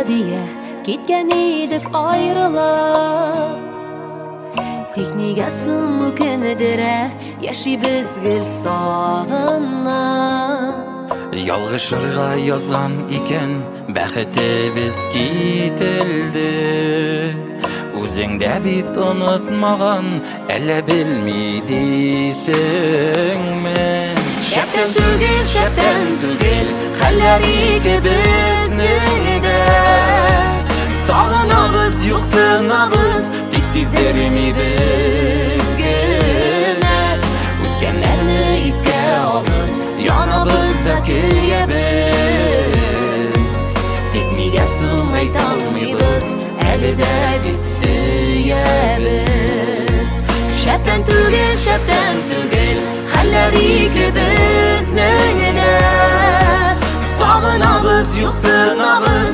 diye ketken edik ayrılıp. Tek negasım mükendire yaşaybiz gül sağına. Yalgışırga yazgan iken bäxetimiz kitildi. Үзеңдә бит онытмаган, әллә белмидисеңме? Шәптән түгел, хәлләр икебезнең дә. Сагынабыз, юксынабыз, тик сиздермибез генә. Үткәннәрне искә алып, янабыз да көябез. Тик нигә соң әйтә алмыйбыз, әле дә бит сөябез. Шәптән түгел, хәлләр икебезнең дә. Сагынабыз, юксынабыз,